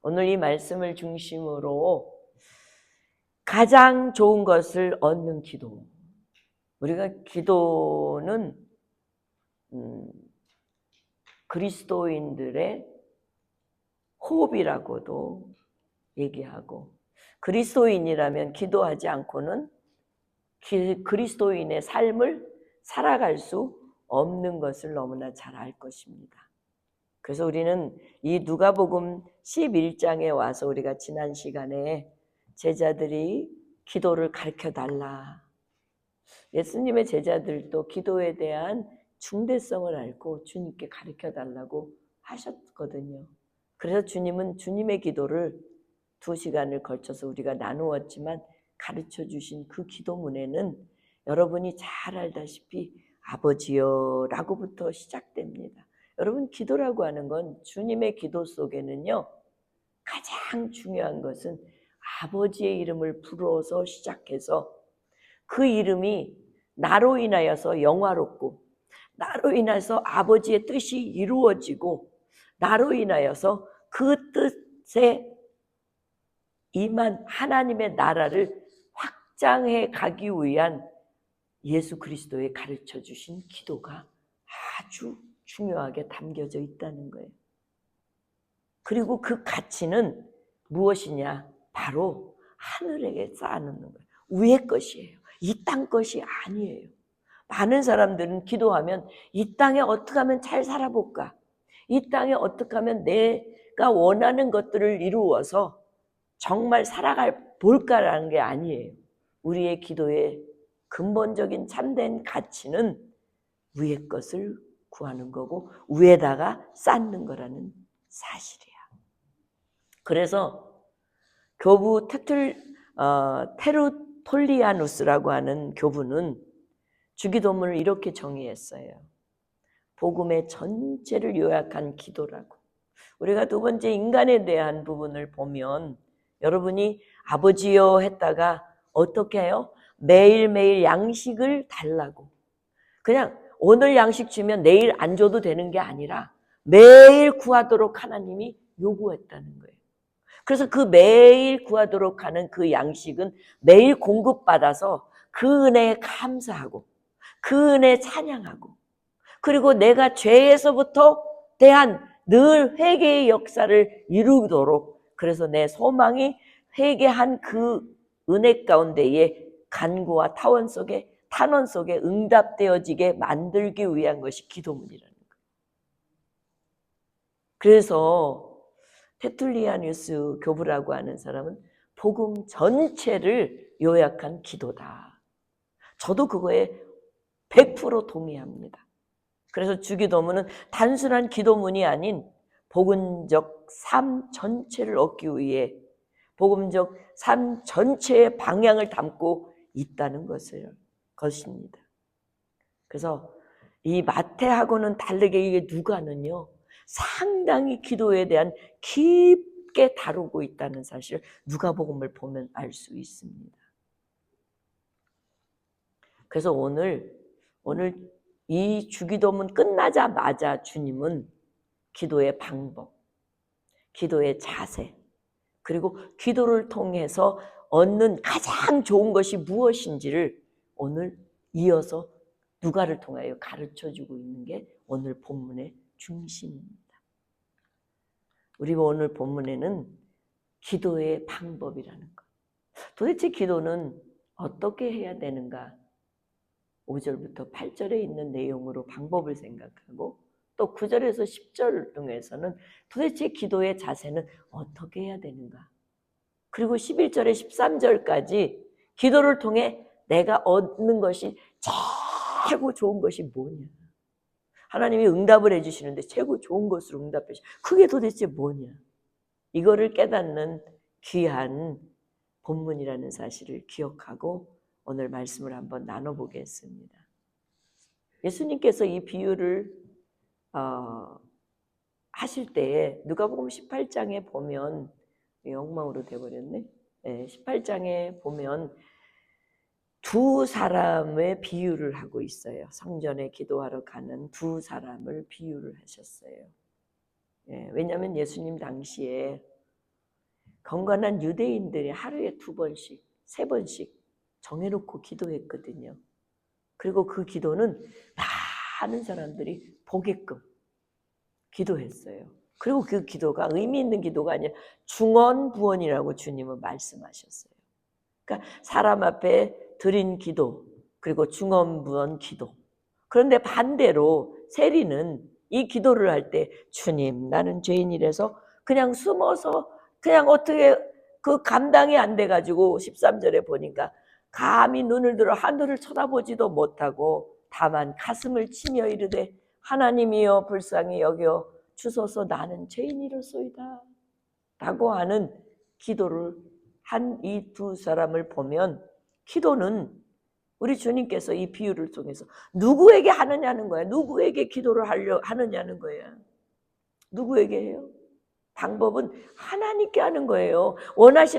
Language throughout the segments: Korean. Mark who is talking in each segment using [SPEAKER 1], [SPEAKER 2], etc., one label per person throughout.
[SPEAKER 1] 오늘 이 말씀을 중심으로 가장 좋은 것을 얻는 기도. 우리가 기도는 그리스도인들의 호흡이라고도 얘기하고, 그리스도인이라면 기도하지 않고는 그리스도인의 삶을 살아갈 수 없는 것을 너무나 잘 알 것입니다. 그래서 우리는 이 누가복음 11장에 와서 우리가 지난 시간에 제자들이 기도를 가르쳐달라. 예수님의 제자들도 기도에 대한 중대성을 알고 주님께 가르쳐달라고 하셨거든요. 그래서 주님은 주님의 기도를 2시간을 걸쳐서 우리가 나누었지만 가르쳐 주신 그 기도문에는 여러분이 잘 알다시피 아버지여 라고부터 시작됩니다. 여러분, 기도라고 하는 건 주님의 기도 속에는요, 가장 중요한 것은 아버지의 이름을 불어서 시작해서 그 이름이 나로 인하여서 영화롭고, 나로 인해서 아버지의 뜻이 이루어지고, 나로 인하여서 그 뜻에 임한 하나님의 나라를 확장해 가기 위한 예수 그리스도의 가르쳐 주신 기도가 아주 중요하게 담겨져 있다는 거예요. 그리고 그 가치는 무엇이냐? 바로 하늘에게 쌓아놓는 거예요. 위의 것이에요. 이 땅 것이 아니에요. 많은 사람들은 기도하면 이 땅에 어떻게 하면 잘 살아볼까? 이 땅에 어떻게 하면 내가 원하는 것들을 이루어서 정말 살아갈 볼까라는 게 아니에요. 우리의 기도의 근본적인 참된 가치는 위의 것을 구하는 거고 위에다가 쌓는 거라는 사실이야. 그래서 교부 테루톨리아누스라고 하는 교부는 주기도문을 이렇게 정의했어요. 복음의 전체를 요약한 기도라고. 우리가 두 번째 인간에 대한 부분을 보면 여러분이 아버지여 했다가 어떻게 해요? 매일매일 양식을 달라고. 그냥 오늘 양식 주면 내일 안 줘도 되는 게 아니라 매일 구하도록 하나님이 요구했다는 거예요. 그래서 그 매일 구하도록 하는 그 양식은 매일 공급받아서 그 은혜에 감사하고 그 은혜에 찬양하고, 그리고 내가 죄에서부터 대한 늘 회개의 역사를 이루도록, 그래서 내 소망이 회개한 그 은혜 가운데에 간구와 탄원 속에 응답되어지게 만들기 위한 것이 기도문이라는 거예요. 그래서 테툴리아누스 교부라고 하는 사람은 복음 전체를 요약한 기도다. 저도 그거에 100% 동의합니다. 그래서 주기도문은 단순한 기도문이 아닌 복음적 삶 전체를 얻기 위해 복음적 삶 전체의 방향을 담고 있다는 것입니다. 그래서 이 마태하고는 다르게 이게 누가는요, 상당히 기도에 대한 깊게 다루고 있다는 사실을 누가복음을 보면 알 수 있습니다. 그래서 오늘 이 주기도문 끝나자마자 주님은 기도의 방법, 기도의 자세, 그리고 기도를 통해서 얻는 가장 좋은 것이 무엇인지를 오늘 이어서 누가를 통하여 가르쳐주고 있는 게 오늘 본문의 중심입니다. 우리 오늘 본문에는 기도의 방법이라는 것. 도대체 기도는 어떻게 해야 되는가? 5절부터 8절에 있는 내용으로 방법을 생각하고, 또 9절에서 10절 등에서는 도대체 기도의 자세는 어떻게 해야 되는가? 그리고 11절에 13절까지 기도를 통해 내가 얻는 것이 최고 좋은 것이 뭐냐? 하나님이 응답을 해주시는데 최고 좋은 것으로 응답해 주시고, 그게 도대체 뭐냐? 이거를 깨닫는 귀한 본문이라는 사실을 기억하고 오늘 말씀을 한번 나눠보겠습니다. 예수님께서 이 비유를 하실 때에 누가복음 18장에 보면, 엉망으로 돼버렸네. 18장에 보면 두 사람의 비유를 하고 있어요. 성전에 기도하러 가는 두 사람을 비유를 하셨어요. 왜냐하면 예수님 당시에 경건한 유대인들이 하루에 2번씩, 3번씩 정해놓고 기도했거든요. 그리고 그 기도는 많은 사람들이 보게끔 기도했어요. 그리고 그 기도가 의미 있는 기도가 아니라 중언부언이라고 주님은 말씀하셨어요. 그러니까 사람 앞에 드린 기도, 그리고 중언부언 기도. 그런데 반대로 세리는 이 기도를 할 때 주님 나는 죄인이라서 그냥 숨어서 그냥 어떻게 그 감당이 안 돼가지고 13절에 보니까 감히 눈을 들어 하늘을 쳐다보지도 못하고 다만 가슴을 치며 이르되 하나님이여 불쌍히 여겨 주소서 나는 죄인이로소이다 라고 하는 기도를 한 이 2사람을 보면 기도는 우리 주님께서 이 비유를 통해서 누구에게 하느냐는 거야. 누구에게 기도를 하느냐는 거야. 누구에게 해요? 방법은 하나님께 하는 거예요.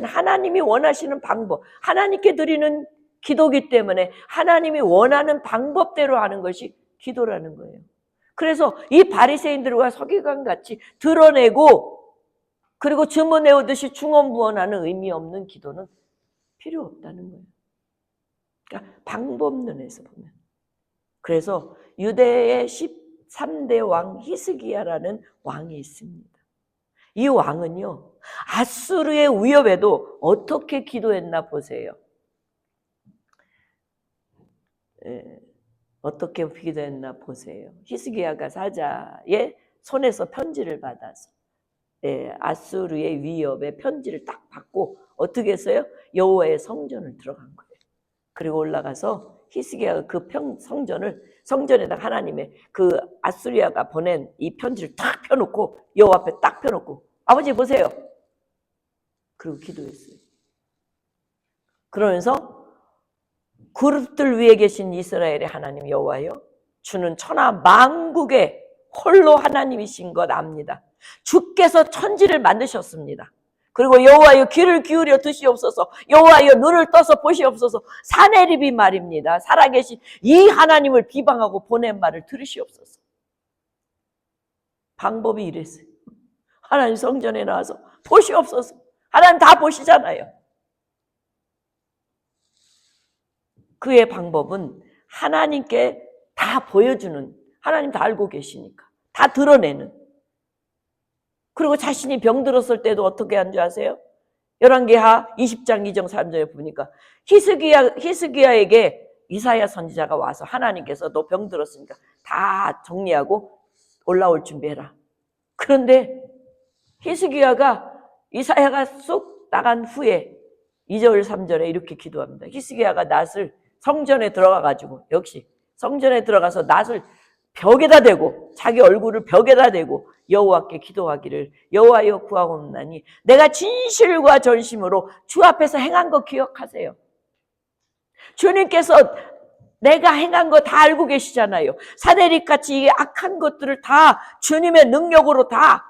[SPEAKER 1] 하나님이 원하시는 방법, 하나님께 드리는 기도기 때문에 하나님이 원하는 방법대로 하는 것이 기도라는 거예요. 그래서 이 바리새인들과 서기관 같이 드러내고 그리고 주문 외우듯이 중언부언하는 의미 없는 기도는 필요 없다는 거예요. 그러니까 방법론에서 보면. 그래서 유대의 13대 왕 히스기야라는 왕이 있습니다. 이 왕은요, 아수르의 위협에도 어떻게 기도했나 보세요. 어떻게 기도했나 보세요. 히스기야가 사자의 손에서 편지를 받아서 아수르의 위협에 편지를 딱 받고 어떻게 했어요? 여호와의 성전을 들어간 거예요. 그리고 올라가서 히스기야가 그 성전에다 하나님의 그 아수리아가 보낸 이 편지를 딱 펴놓고 여호와 앞에 딱 펴놓고 아버지 보세요. 그리고 기도했어요. 그러면서 그룹들 위에 계신 이스라엘의 하나님 여호와여 주는 천하 만국의 홀로 하나님이신 것 압니다. 주께서 천지를 만드셨습니다. 그리고 여호와여 귀를 기울여 드시옵소서. 여호와여 눈을 떠서 보시옵소서. 사내립이 말입니다. 살아계신 이 하나님을 비방하고 보낸 말을 들으시옵소서. 방법이 이랬어요. 하나님 성전에 나와서 보시옵소서. 하나님 다 보시잖아요. 그의 방법은 하나님께 다 보여주는, 하나님 다 알고 계시니까 다 드러내는. 그리고 자신이 병들었을 때도 어떻게 한 줄 아세요? 열왕기하 20장 2절 3절에 보니까 히스기야에게 이사야 선지자가 와서 하나님께서 너 병들었으니까 다 정리하고 올라올 준비해라. 그런데 히스기야가 이사야가 쑥 나간 후에 2절 3절에 이렇게 기도합니다. 히스기야가 낫을 성전에 들어가가지고 역시 성전에 들어가서 낫을 벽에다 대고 자기 얼굴을 벽에다 대고 여호와께 기도하기를 여호와여 구하옵나니 내가 진실과 전심으로 주 앞에서 행한 거 기억하세요. 주님께서 내가 행한 거 다 알고 계시잖아요. 사내립같이 악한 것들을 다 주님의 능력으로 다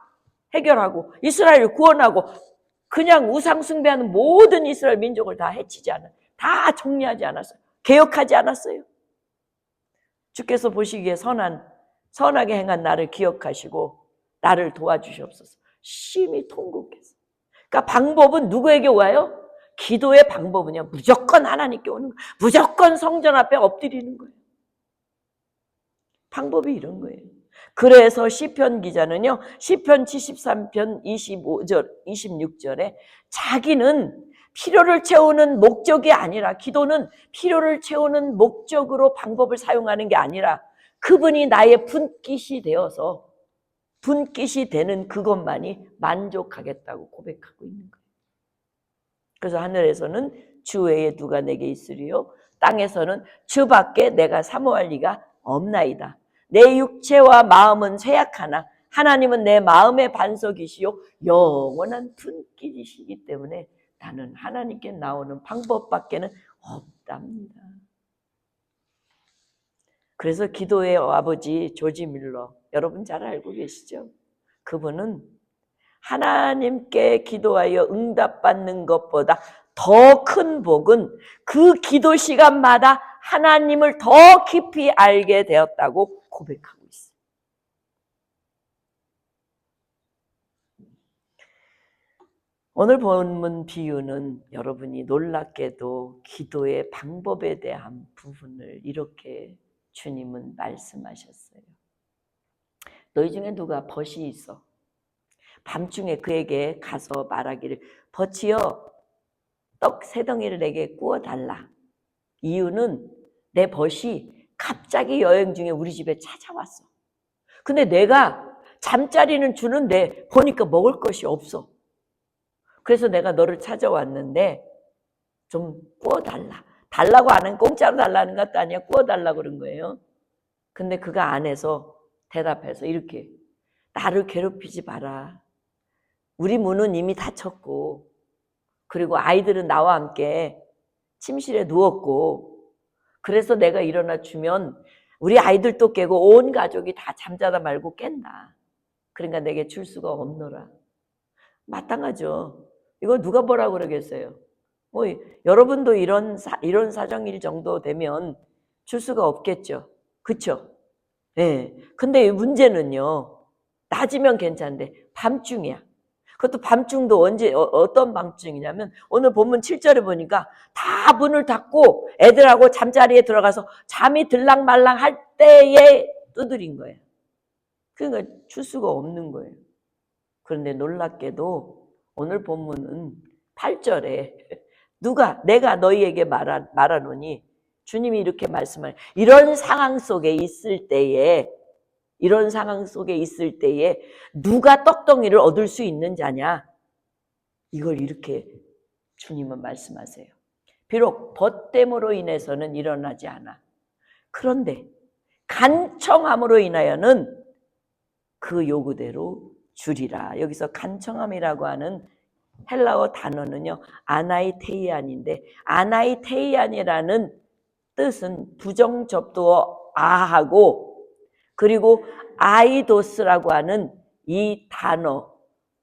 [SPEAKER 1] 해결하고 이스라엘을 구원하고 그냥 우상 숭배하는 모든 이스라엘 민족을 다 해치지 않아요. 다 정리하지 않았어요. 개혁하지 않았어요. 주께서 보시기에 선하게 행한 나를 기억하시고 나를 도와주시옵소서. 심히 통곡했어요. 그러니까 방법은 누구에게 와요? 기도의 방법은요, 무조건 하나님께 오는 거예요. 무조건 성전 앞에 엎드리는 거예요. 방법이 이런 거예요. 그래서 시편 기자는요, 시편 73편 25절, 26절에 자기는 필요를 채우는 목적이 아니라, 기도는 필요를 채우는 목적으로 방법을 사용하는 게 아니라 그분이 나의 분깃이 되어서 분깃이 되는 그것만이 만족하겠다고 고백하고 있는 거예요. 그래서 하늘에서는 주 외에 누가 내게 있으리요? 땅에서는 주밖에 내가 사모할 리가 없나이다. 내 육체와 마음은 쇠약하나 하나님은 내 마음의 반석이시요 영원한 분깃이시기 때문에 나는 하나님께 나오는 방법밖에는 없답니다. 그래서 기도의 아버지 조지 밀러, 여러분 잘 알고 계시죠? 그분은 하나님께 기도하여 응답받는 것보다 더 큰 복은 그 기도 시간마다 하나님을 더 깊이 알게 되었다고 고백하고 있어요. 오늘 본문 비유는 여러분이 놀랍게도 기도의 방법에 대한 부분을 이렇게 주님은 말씀하셨어요. 너희 중에 누가 벗이 있어? 밤중에 그에게 가서 말하기를 벗이여 떡 3덩이를 내게 구워달라. 이유는 내 벗이 갑자기 여행 중에 우리 집에 찾아왔어. 근데 내가 잠자리는 주는데 보니까 먹을 것이 없어. 그래서 내가 너를 찾아왔는데 좀 구워달라. 달라고 안 하면 공짜로 달라는 것도 아니야. 구워달라고 그런 거예요. 근데 그가 안에서 대답해서 이렇게 나를 괴롭히지 마라. 우리 문은 이미 닫혔고 그리고 아이들은 나와 함께 침실에 누웠고 그래서 내가 일어나 주면 우리 아이들도 깨고 온 가족이 다 잠자다 말고 깬다. 그러니까 내게 줄 수가 없노라. 마땅하죠. 이거 누가 뭐라고 그러겠어요. 뭐 여러분도 이런 사정일 정도 되면 줄 수가 없겠죠. 그렇죠? 네. 근데 문제는요. 낮이면 괜찮은데 밤중이야. 그것도 밤중도 언제 어떤 밤중이냐면 오늘 본문 7절에 보니까 다 문을 닫고 애들하고 잠자리에 들어가서 잠이 들랑말랑 할 때에 두드린 거예요. 그러니까 줄 수가 없는 거예요. 그런데 놀랍게도 오늘 본문은 8절에 내가 너희에게 말하노니 주님이 이렇게 말씀을 이런 상황 속에 있을 때에 누가 떡덩이를 얻을 수 있는 자냐? 이걸 이렇게 주님은 말씀하세요. 비록 벗됨으로 인해서는 일어나지 않아. 그런데 간청함으로 인하여는 그 요구대로 주리라. 여기서 간청함이라고 하는 헬라어 단어는요. 아나이테이안인데 아나이테이안이라는 뜻은 부정접두어 아하고 그리고 아이도스라고 하는 이 단어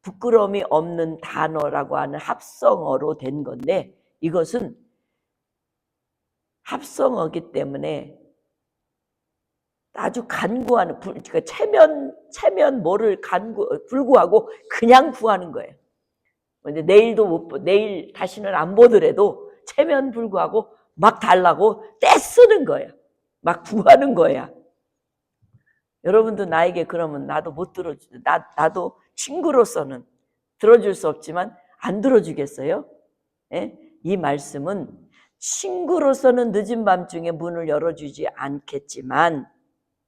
[SPEAKER 1] 부끄러움이 없는 단어라고 하는 합성어로 된 건데 이것은 합성어기 때문에 아주 간구하는 그러니까 체면 뭐를 불구하고 그냥 구하는 거예요. 근데 내일 다시는 안 보더라도 체면 불구하고 막 달라고 떼쓰는 거예요. 막 구하는 거야. 여러분도 나에게 그러면 나도 못 들어주. 나도 친구로서는 들어줄 수 없지만 안 들어주겠어요? 예? 이 말씀은 친구로서는 늦은 밤중에 문을 열어주지 않겠지만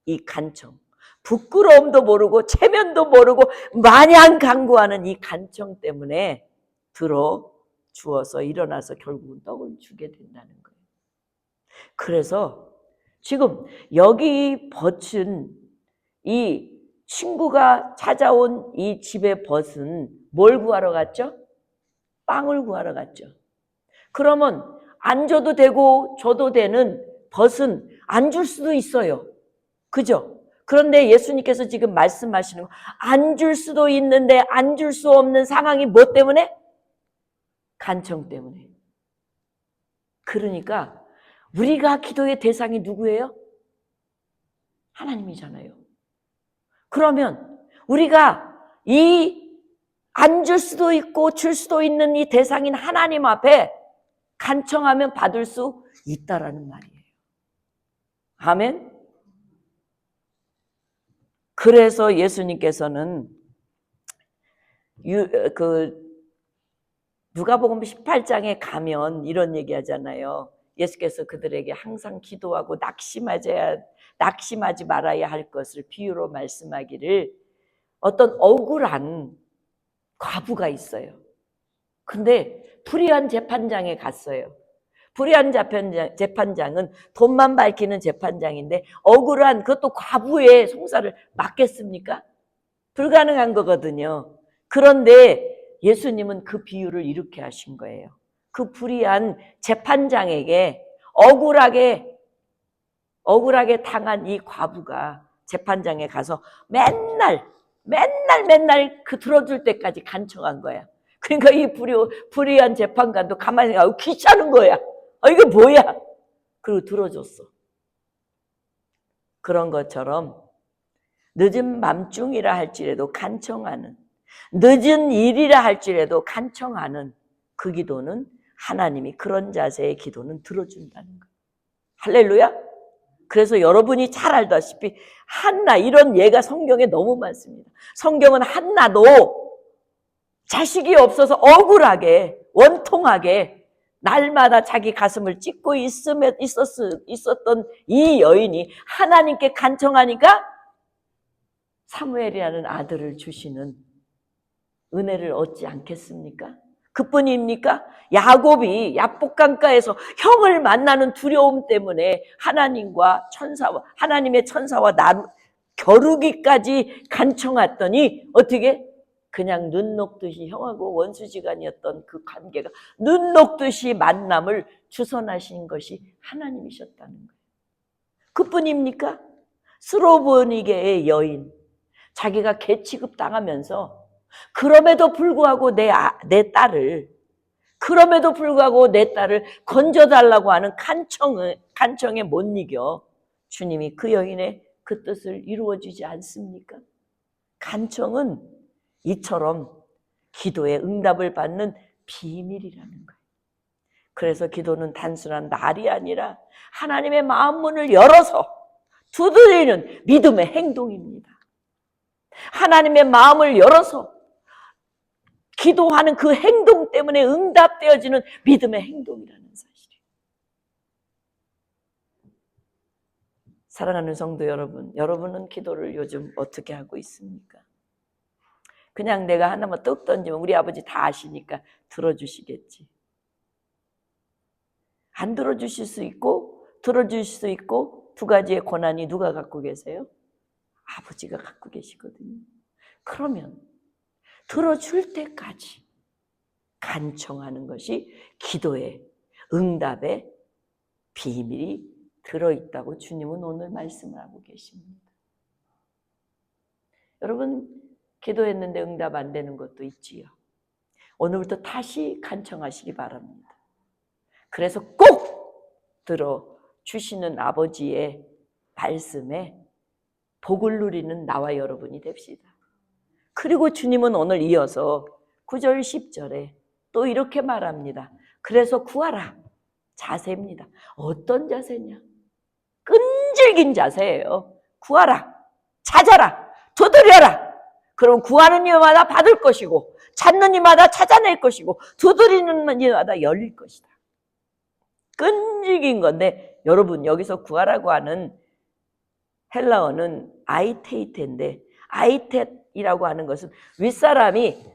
[SPEAKER 1] 이 간청, 부끄러움도 모르고 체면도 모르고 마냥 간구하는 이 간청 때문에 들어주어서 일어나서 결국은 떡을 주게 된다는 거예요. 그래서 지금 여기 벗은 이 친구가 찾아온 이 집의 벗은 뭘 구하러 갔죠? 빵을 구하러 갔죠. 그러면 안 줘도 되고 줘도 되는 벗은 안 줄 수도 있어요. 그죠? 그런데 예수님께서 지금 말씀하시는 거 안 줄 수도 있는데 안 줄 수 없는 상황이 뭐 때문에? 간청 때문에. 그러니까 우리가 기도의 대상이 누구예요? 하나님이잖아요. 그러면 우리가 이 안 줄 수도 있고 줄 수도 있는 이 대상인 하나님 앞에 간청하면 받을 수 있다라는 말이에요. 아멘. 그래서 예수님께서는 누가복음 18장에 가면 이런 얘기 하잖아요. 예수께서 그들에게 항상 기도하고 낙심하지 말아야 할 것을 비유로 말씀하기를 어떤 억울한 과부가 있어요. 근데 불의한 재판장에 갔어요. 불의한 재판장은 돈만 밝히는 재판장인데 억울한 그것도 과부의 송사를 맡겠습니까? 불가능한 거거든요. 그런데 예수님은 그 비유를 이렇게 하신 거예요. 그 불의한 재판장에게 억울하게 당한 이 과부가 재판장에 가서 맨날 그 들어줄 때까지 간청한 거야. 그러니까 이 불의한 재판관도 가만히 생각하고 귀찮은 거야. 이게 뭐야? 그리고 들어줬어. 그런 것처럼 늦은 밤중이라 할지라도 간청하는 늦은 일이라 할지라도 간청하는 그 기도는 하나님이 그런 자세의 기도는 들어준다는 거예요. 할렐루야. 그래서 여러분이 잘 알다시피 한나 이런 예가 성경에 너무 많습니다. 성경은 한나도 자식이 없어서 억울하게 원통하게 날마다 자기 가슴을 찢고 있었던 이 여인이 하나님께 간청하니까 사무엘이라는 아들을 주시는 은혜를 얻지 않겠습니까? 그뿐입니까? 야곱이 야복강가에서 형을 만나는 두려움 때문에 하나님의 천사와 겨루기까지 간청했더니 어떻게? 그냥 눈 녹듯이 형하고 원수지간이었던 그 관계가 눈 녹듯이 만남을 주선하신 것이 하나님이셨다는 거예요. 그뿐입니까? 스로보니게의 여인, 자기가 개 취급당하면서 그럼에도 불구하고 내 딸을 건져달라고 하는 간청에 못 이겨 주님이 그 여인의 그 뜻을 이루어주지 않습니까? 간청은 이처럼 기도의 응답을 받는 비밀이라는 거예요. 그래서 기도는 단순한 말이 아니라 하나님의 마음 문을 열어서 두드리는 믿음의 행동입니다. 하나님의 마음을 열어서 기도하는 그 행동 때문에 응답되어지는 믿음의 행동이라는 사실이에요. 사랑하는 성도 여러분, 여러분은 기도를 요즘 어떻게 하고 있습니까? 그냥 내가 하나만 뚝 던지면 우리 아버지 다 아시니까 들어주시겠지. 안 들어주실 수 있고 들어주실 수 있고 두 가지의 권한이 누가 갖고 계세요? 아버지가 갖고 계시거든요. 그러면 들어줄 때까지 간청하는 것이 기도의 응답의 비밀이 들어있다고 주님은 오늘 말씀을 하고 계십니다. 여러분 기도했는데 응답 안 되는 것도 있지요. 오늘부터 다시 간청하시기 바랍니다. 그래서 꼭 들어주시는 아버지의 말씀에 복을 누리는 나와 여러분이 됩시다. 그리고 주님은 오늘 이어서 9절 10절에 또 이렇게 말합니다. 그래서 구하라. 자세입니다. 어떤 자세냐? 끈질긴 자세예요. 구하라. 찾아라. 두드려라. 그럼 구하는 이마다 받을 것이고 찾는 이마다 찾아낼 것이고 두드리는 이마다 열릴 것이다. 끈질긴 건데 여러분 여기서 구하라고 하는 헬라어는 아이테이테인데 아이테이라고 하는 것은 윗사람이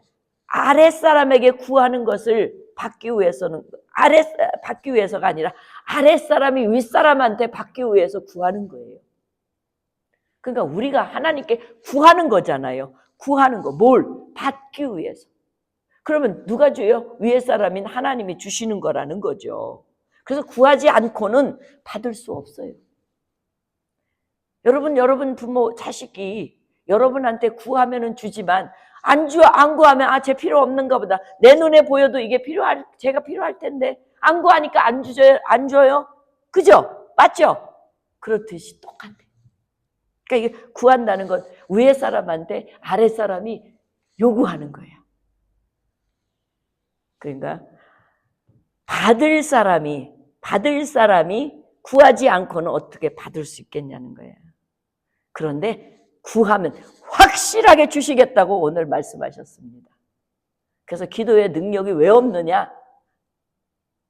[SPEAKER 1] 아랫사람에게 구하는 것을 받기 위해서가 아니라 아랫사람이 윗사람한테 받기 위해서 구하는 거예요. 그러니까 우리가 하나님께 구하는 거잖아요. 구하는 거. 뭘? 받기 위해서. 그러면 누가 줘요? 위에 사람인 하나님이 주시는 거라는 거죠. 그래서 구하지 않고는 받을 수 없어요. 여러분 부모 자식이 여러분한테 구하면은 주지만 안 구하면 쟤 필요 없는가 보다. 내 눈에 보여도 이게 제가 필요할 텐데 안 구하니까 안 줘요. 그죠? 맞죠? 그렇듯이 똑같아. 그러니까 이게 구한다는 건 위에 사람한테 아래 사람이 요구하는 거예요. 그러니까 받을 사람이 구하지 않고는 어떻게 받을 수 있겠냐는 거예요. 그런데 구하면 확실하게 주시겠다고 오늘 말씀하셨습니다. 그래서 기도의 능력이 왜 없느냐?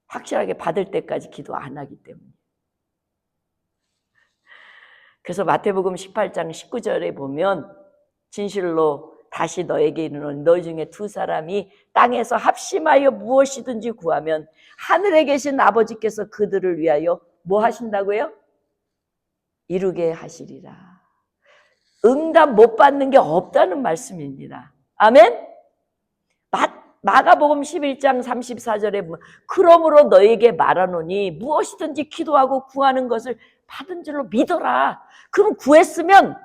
[SPEAKER 1] 확실하게 받을 때까지 기도 안 하기 때문에. 그래서 마태복음 18장 19절에 보면 진실로 다시 너에게 이르노니 너희 중에 두 사람이 땅에서 합심하여 무엇이든지 구하면 하늘에 계신 아버지께서 그들을 위하여 뭐 하신다고요? 이루게 하시리라. 응답 못 받는 게 없다는 말씀입니다. 아멘? 마가복음 11장 34절에 보면 그러므로 너에게 말하노니 무엇이든지 기도하고 구하는 것을 받은 줄로 믿어라. 그럼 구했으면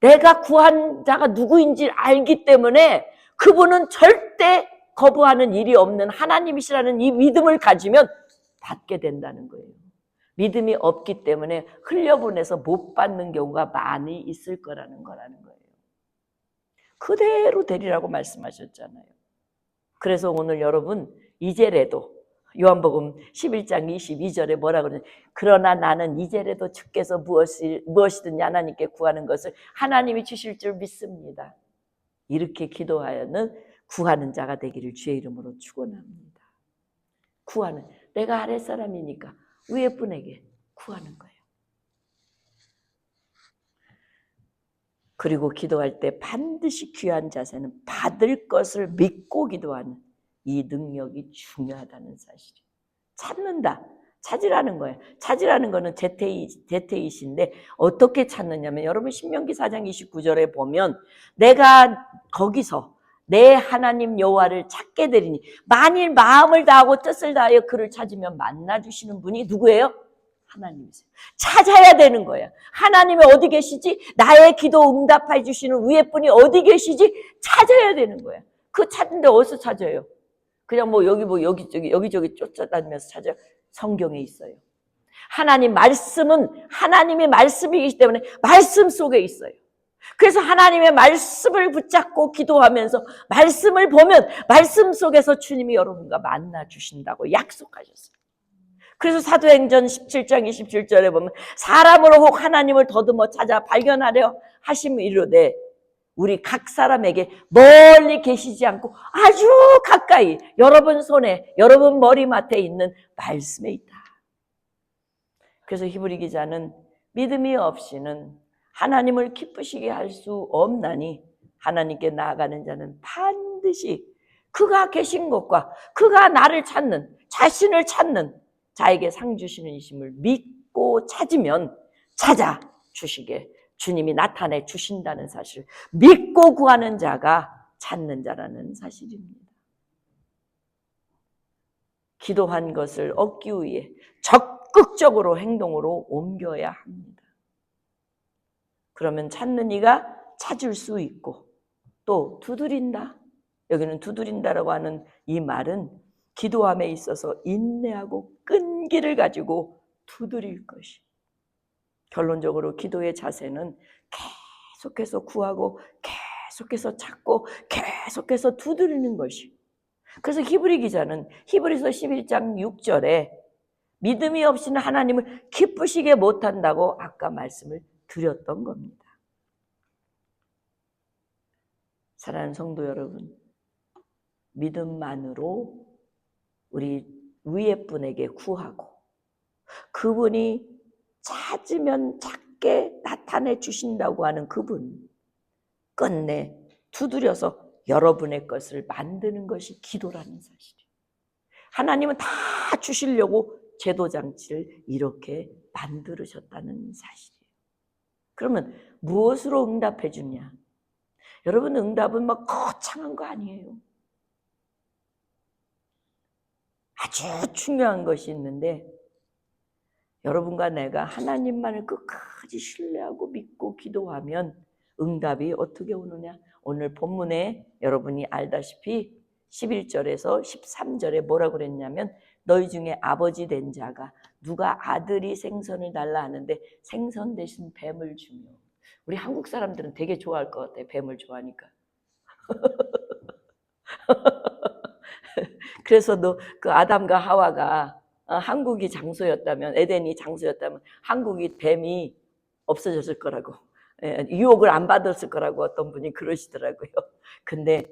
[SPEAKER 1] 내가 구한 자가 누구인지 알기 때문에 그분은 절대 거부하는 일이 없는 하나님이시라는 이 믿음을 가지면 받게 된다는 거예요. 믿음이 없기 때문에 흘려보내서 못 받는 경우가 많이 있을 거라는 거예요. 그대로 되리라고 말씀하셨잖아요. 그래서 오늘 여러분 이제라도 요한복음 11장 22절에 뭐라 그러냐, 그러나 나는 이제라도 주께서 무엇이든지 하나님께 구하는 것을 하나님이 주실 줄 믿습니다. 이렇게 기도하여는 구하는 자가 되기를 주의 이름으로 축원합니다. 구하는, 내가 아랫사람이니까 위에 분에게 구하는 거예요. 그리고 기도할 때 반드시 귀한 자세는 받을 것을 믿고 기도하는 이 능력이 중요하다는 사실이에요. 찾는다. 찾으라는 거예요. 찾으라는 거는 제테이신데 어떻게 찾느냐면 여러분 신명기 4장 29절에 보면 내가 거기서 내 하나님 여호와를 찾게 되리니 만일 마음을 다하고 뜻을 다하여 그를 찾으면 만나주시는 분이 누구예요? 하나님이세요. 찾아야 되는 거야. 하나님이 어디 계시지? 나의 기도 응답해 주시는 위에 분이 어디 계시지? 찾아야 되는 거야. 그 찾는데 어디서 찾아요? 그냥 여기저기 쫓아다니면서 찾아요. 성경에 있어요. 하나님 말씀은 하나님의 말씀이기 때문에 말씀 속에 있어요. 그래서 하나님의 말씀을 붙잡고 기도하면서 말씀을 보면 말씀 속에서 주님이 여러분과 만나 주신다고 약속하셨어요. 그래서 사도행전 17장 27절에 보면 사람으로 혹 하나님을 더듬어 찾아 발견하려 하심이로되 우리 각 사람에게 멀리 계시지 않고 아주 가까이 여러분 손에 여러분 머리맡에 있는 말씀에 있다. 그래서 히브리 기자는 믿음이 없이는 하나님을 기쁘시게 할 수 없나니 하나님께 나아가는 자는 반드시 그가 계신 것과 그가 나를 찾는 자신을 찾는 자에게 상 주시는 이심을 믿고 찾으면 찾아 주시게 주님이 나타내 주신다는 사실, 믿고 구하는 자가 찾는 자라는 사실입니다. 기도한 것을 얻기 위해 적극적으로 행동으로 옮겨야 합니다. 그러면 찾는 이가 찾을 수 있고 또 두드린다. 여기는 두드린다라고 하는 이 말은 기도함에 있어서 인내하고 끈기를 가지고 두드릴 것이. 결론적으로 기도의 자세는 계속해서 구하고 계속해서 찾고 계속해서 두드리는 것이. 그래서 히브리 기자는 히브리서 11장 6절에 믿음이 없이는 하나님을 기쁘시게 못한다고 아까 말씀을 드렸던 겁니다. 사랑하는 성도 여러분, 믿음만으로 우리 위에 분에게 구하고 그분이 찾으면 찾게 나타내 주신다고 하는 그분, 끝내 두드려서 여러분의 것을 만드는 것이 기도라는 사실이에요. 하나님은 다 주시려고 제도장치를 이렇게 만들으셨다는 사실이에요. 그러면 무엇으로 응답해 주냐? 여러분, 응답은 막 거창한 거 아니에요. 아주 중요한 것이 있는데 여러분과 내가 하나님만을 끝까지 신뢰하고 믿고 기도하면 응답이 어떻게 오느냐? 오늘 본문에 여러분이 알다시피 11절에서 13절에 뭐라고 그랬냐면 너희 중에 아버지 된 자가 누가 아들이 생선을 달라 하는데 생선 대신 뱀을 주며. 우리 한국 사람들은 되게 좋아할 것 같아요. 뱀을 좋아하니까. 그래서 그 아담과 하와가 한국이 장소였다면, 에덴이 장소였다면 한국이 뱀이 없어졌을 거라고, 유혹을 안 받았을 거라고 어떤 분이 그러시더라고요. 근데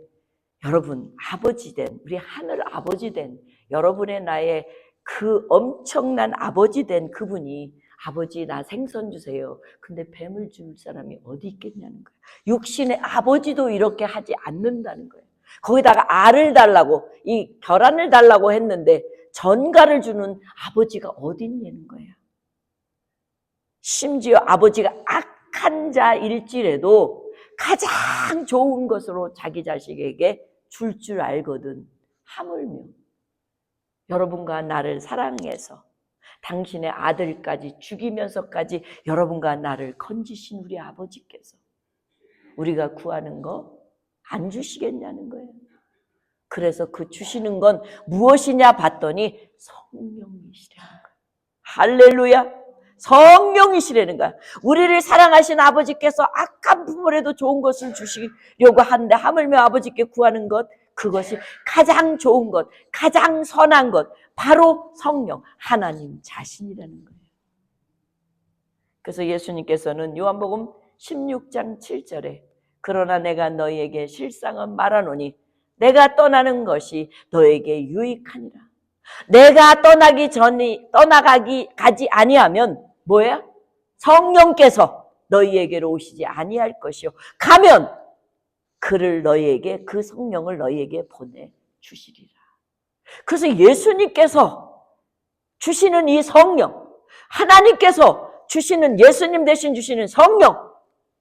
[SPEAKER 1] 여러분, 아버지 된, 우리 하늘 아버지 된 여러분의 나의 그 엄청난 아버지 된 그분이 아버지 나 생선 주세요. 근데 뱀을 줄 사람이 어디 있겠냐는 거예요. 육신의 아버지도 이렇게 하지 않는다는 거예요. 거기다가 알을 달라고, 이 계란을 달라고 했는데 전갈을 주는 아버지가 어디 있냐는 거예요. 심지어 아버지가 악한 자일지라도 가장 좋은 것으로 자기 자식에게 줄 줄 알거든. 하물며 여러분과 나를 사랑해서 당신의 아들까지 죽이면서까지 여러분과 나를 건지신 우리 아버지께서 우리가 구하는 거 안 주시겠냐는 거예요. 그래서 그 주시는 건 무엇이냐 봤더니 성령이시라는 거예요. 할렐루야. 성령이시라는 거야. 우리를 사랑하신 아버지께서 악한 부모라도 좋은 것을 주시려고 하는데 하물며 아버지께 구하는 것, 그것이 가장 좋은 것, 가장 선한 것, 바로 성령, 하나님 자신이라는 거예요. 그래서 예수님께서는 요한복음 16장 7절에 그러나 내가 너희에게 실상은 말하노니 내가 떠나는 것이 너에게 유익하니라. 내가 가지 아니하면 뭐야? 성령께서 너희에게로 오시지 아니할 것이요. 가면 그를 너희에게, 그 성령을 너희에게 보내주시리라. 그래서 예수님께서 주시는 이 성령, 하나님께서 주시는, 예수님 대신 주시는 성령,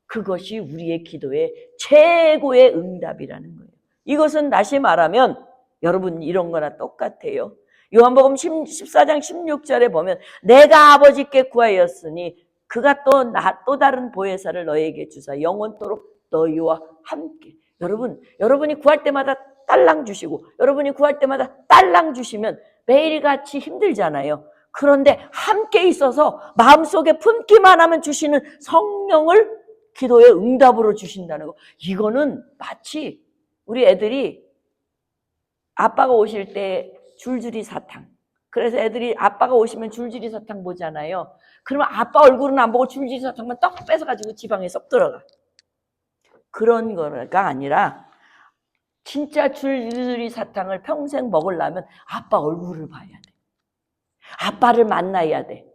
[SPEAKER 1] 그것이 우리의 기도의 최고의 응답이라는 거예요. 이것은 다시 말하면 여러분 이런 거나 똑같아요. 요한복음 14장 16절에 보면 내가 아버지께 구하였으니 그가 또 다른 보혜사를 너희에게 주사 영원토록 너희와 함께. 여러분이 구할 때마다 딸랑 주시고 여러분이 구할 때마다 딸랑 주시면 매일같이 힘들잖아요. 그런데 함께 있어서 마음속에 품기만 하면 주시는 성령을 기도의 응답으로 주신다는 거. 이거는 마치 우리 애들이 아빠가 오실 때 줄줄이 사탕. 그래서 애들이 아빠가 오시면 줄줄이 사탕 보잖아요. 그러면 아빠 얼굴은 안 보고 줄줄이 사탕만 떡 뺏어가지고 지방에 쏙 들어가. 그런 거가 아니라 진짜 줄줄이 사탕을 평생 먹으려면 아빠 얼굴을 봐야 돼. 아빠를 만나야 돼.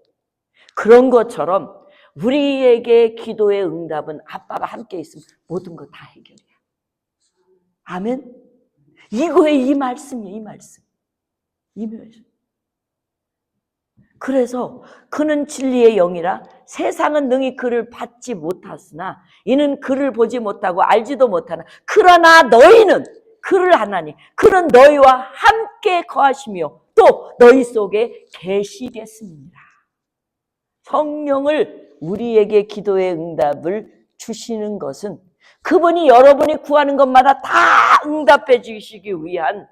[SPEAKER 1] 그런 것처럼 우리에게 기도의 응답은 아빠가 함께 있으면 모든 거 다 해결이야. 아멘? 이거에 이 말씀이에요. 이 말씀. 그래서 그는 진리의 영이라 세상은 능히 그를 받지 못하으나 이는 그를 보지 못하고 알지도 못하나 그러나 너희는 그를 아나니 그는 너희와 함께 거하시며 또 너희 속에 계시겠습니다. 성령을 우리에게 기도의 응답을 주시는 것은 그분이 여러분이 구하는 것마다 다 응답해 주시기 위한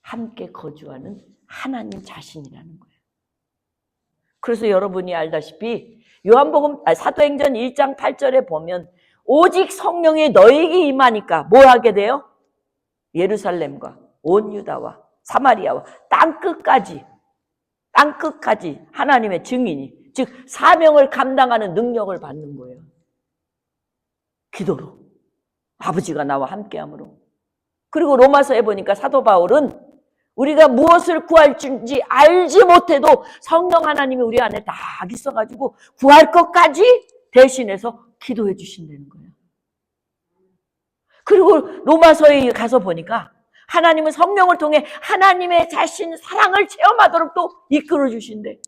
[SPEAKER 1] 함께 거주하는 하나님 자신이라는 거예요. 그래서 여러분이 알다시피 사도행전 1장 8절에 보면 오직 성령이 너에게 임하니까 뭐 하게 돼요? 예루살렘과 온 유다와 사마리아와 땅끝까지 하나님의 증인이, 즉 사명을 감당하는 능력을 받는 거예요. 기도로. 아버지가 나와 함께함으로. 그리고 로마서에 보니까 사도 바울은 우리가 무엇을 구할지 알지 못해도 성령 하나님이 우리 안에 딱 있어가지고 구할 것까지 대신해서 기도해 주신다는 거예요. 그리고 로마서에 가서 보니까 하나님은 성령을 통해 하나님의 자신 사랑을 체험하도록 또 이끌어 주신대.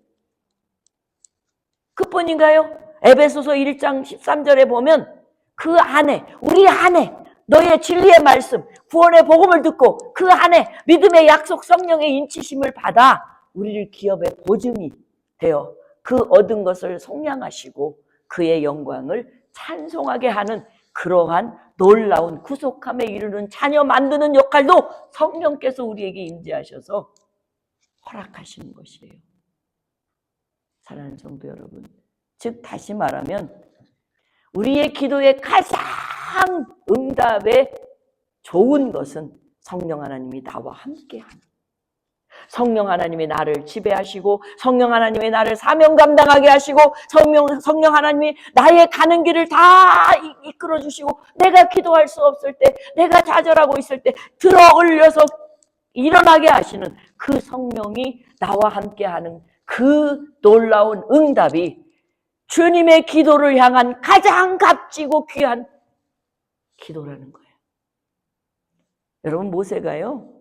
[SPEAKER 1] 그뿐인가요? 에베소서 1장 13절에 보면 그 안에, 우리 안에 너희의 진리의 말씀, 구원의 복음을 듣고 그 안에 믿음의 약속 성령의 인치심을 받아 우리를 기업의 보증이 되어 그 얻은 것을 속량하시고 그의 영광을 찬송하게 하는 그러한 놀라운 구속함에 이르는 자녀 만드는 역할도 성령께서 우리에게 임재하셔서 허락하시는 것이에요. 사랑하는 성도 여러분, 즉 다시 말하면 우리의 기도의 가장 응답에 좋은 것은 성령 하나님이 나와 함께하는, 성령 하나님이 나를 지배하시고 성령 하나님이 나를 사명 감당하게 하시고 성령 하나님이 나의 가는 길을 다 이끌어 주시고 내가 기도할 수 없을 때, 내가 좌절하고 있을 때 들어 올려서 일어나게 하시는 그 성령이 나와 함께하는 그 놀라운 응답이 주님의 기도를 향한 가장 값지고 귀한 기도라는 거예요. 여러분, 모세가요,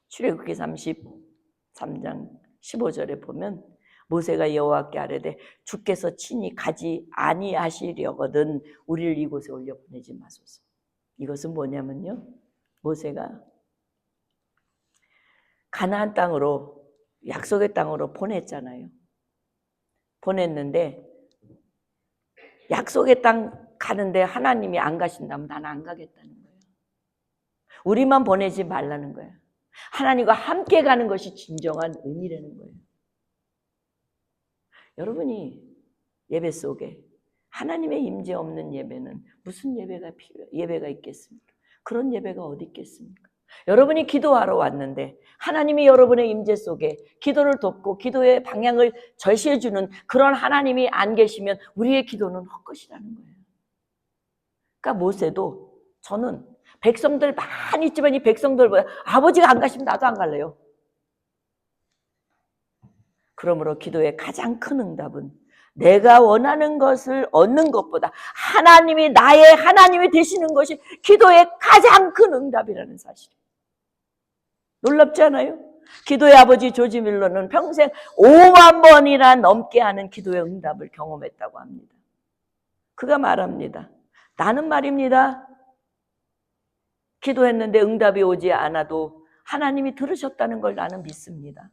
[SPEAKER 1] 출애굽기 33장 15절에 보면 모세가 여호와께 아뢰되 주께서 친히 가지 아니하시려거든 우리를 이곳에 올려보내지 마소서. 이것은 뭐냐면요, 모세가 가나안 땅으로, 약속의 땅으로 보냈잖아요. 보냈는데 약속의 땅 가는데 하나님이 안 가신다면 나는 안 가겠다는 거예요. 우리만 보내지 말라는 거예요. 하나님과 함께 가는 것이 진정한 의미라는 거예요. 여러분이 예배 속에 하나님의 임재 없는 예배는 무슨 예배가 있겠습니까? 그런 예배가 어디 있겠습니까? 여러분이 기도하러 왔는데 하나님이 여러분의 임재 속에 기도를 돕고 기도의 방향을 절시해주는 그런 하나님이 안 계시면 우리의 기도는 헛것이라는 거예요. 그러니까 모세도 저는 백성들 많이 있지만 이 백성들보다 아버지가 안 가시면 나도 안 갈래요. 그러므로 기도의 가장 큰 응답은 내가 원하는 것을 얻는 것보다 하나님이 나의 하나님이 되시는 것이 기도의 가장 큰 응답이라는 사실이에요. 놀랍지 않아요? 기도의 아버지 조지 밀러는 평생 5만 번이나 넘게 하는 기도의 응답을 경험했다고 합니다. 그가 말합니다. 나는 말입니다. 기도했는데 응답이 오지 않아도 하나님이 들으셨다는 걸 나는 믿습니다.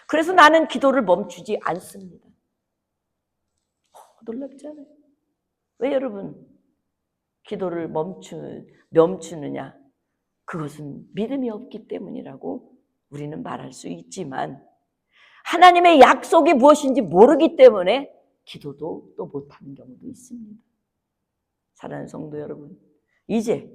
[SPEAKER 1] 그래서 나는 기도를 멈추지 않습니다. 놀랍지 않아요? 왜 여러분 기도를 멈추느냐? 그것은 믿음이 없기 때문이라고 우리는 말할 수 있지만 하나님의 약속이 무엇인지 모르기 때문에 기도도 또 못하는 경우도 있습니다. 사랑하는 성도 여러분, 이제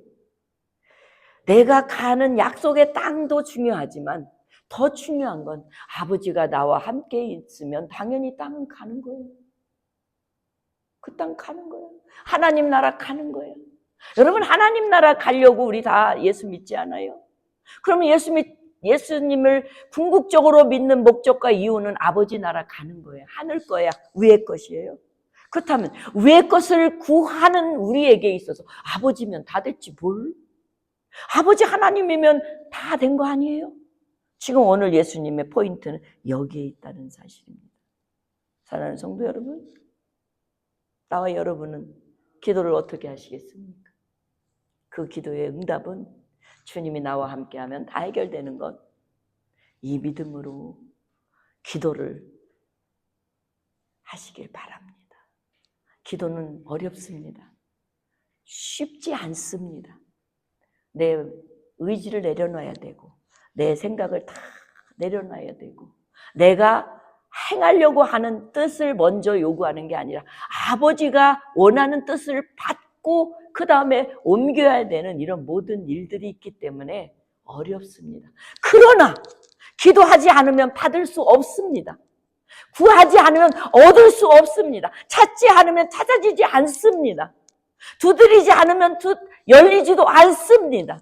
[SPEAKER 1] 내가 가는 약속의 땅도 중요하지만 더 중요한 건 아버지가 나와 함께 있으면 당연히 땅은 가는 거예요. 그 땅 가는 거예요. 하나님 나라 가는 거예요. 여러분 하나님 나라 가려고 우리 다 예수 믿지 않아요? 그러면 예수님을 궁극적으로 믿는 목적과 이유는 아버지 나라 가는 거예요. 하늘 거야. 위의 것이에요. 그렇다면 위의 것을 구하는 우리에게 있어서 아버지면 다 됐지 뭘? 아버지 하나님이면 다 된 거 아니에요? 지금 오늘 예수님의 포인트는 여기에 있다는 사실입니다. 사랑하는 성도 여러분, 나와 여러분은 기도를 어떻게 하시겠습니까? 그 기도의 응답은 주님이 나와 함께하면 다 해결되는 것. 이 믿음으로 기도를 하시길 바랍니다. 기도는 어렵습니다. 쉽지 않습니다. 내 의지를 내려놔야 되고 내 생각을 다 내려놔야 되고 내가 행하려고 하는 뜻을 먼저 요구하는 게 아니라 아버지가 원하는 뜻을 받고 그 다음에 옮겨야 되는 이런 모든 일들이 있기 때문에 어렵습니다. 그러나 기도하지 않으면 받을 수 없습니다. 구하지 않으면 얻을 수 없습니다. 찾지 않으면 찾아지지 않습니다. 두드리지 않으면 열리지도 않습니다.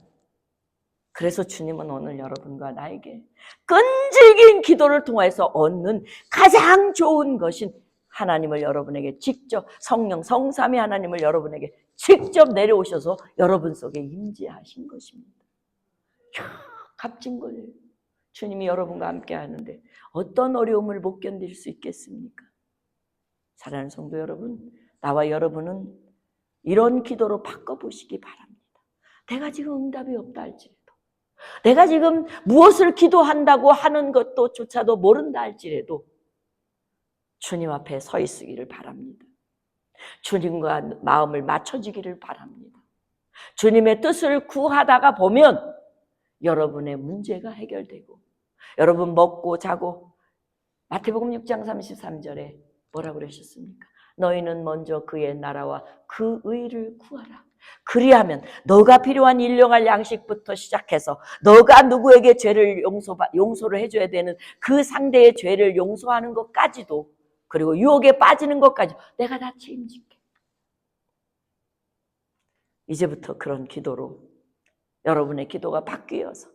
[SPEAKER 1] 그래서 주님은 오늘 여러분과 나에게 끈질긴 기도를 통해서 얻는 가장 좋은 것인 하나님을 여러분에게 직접 성삼위 하나님을 여러분에게 직접 내려오셔서 여러분 속에 임재하신 것입니다. 값진 거예요. 주님이 여러분과 함께 하는데 어떤 어려움을 못 견딜 수 있겠습니까? 사랑하는 성도 여러분, 나와 여러분은 이런 기도로 바꿔보시기 바랍니다. 내가 지금 응답이 없다 할지라도 내가 지금 무엇을 기도한다고 하는 것도 조차도 모른다 할지라도 주님 앞에 서 있으기를 바랍니다. 주님과 마음을 맞춰주기를 바랍니다. 주님의 뜻을 구하다가 보면 여러분의 문제가 해결되고 여러분 먹고 자고 마태복음 6장 33절에 뭐라고 그러셨습니까? 너희는 먼저 그의 나라와 그 의를 구하라. 그리하면 너가 필요한 일용할 양식부터 시작해서 너가 누구에게 죄를 용서를 해줘야 되는 그 상대의 죄를 용서하는 것까지도 그리고 유혹에 빠지는 것까지 내가 다 책임질게. 이제부터 그런 기도로 여러분의 기도가 바뀌어서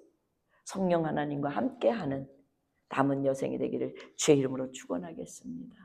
[SPEAKER 1] 성령 하나님과 함께하는 남은 여생이 되기를 주의 이름으로 축원하겠습니다.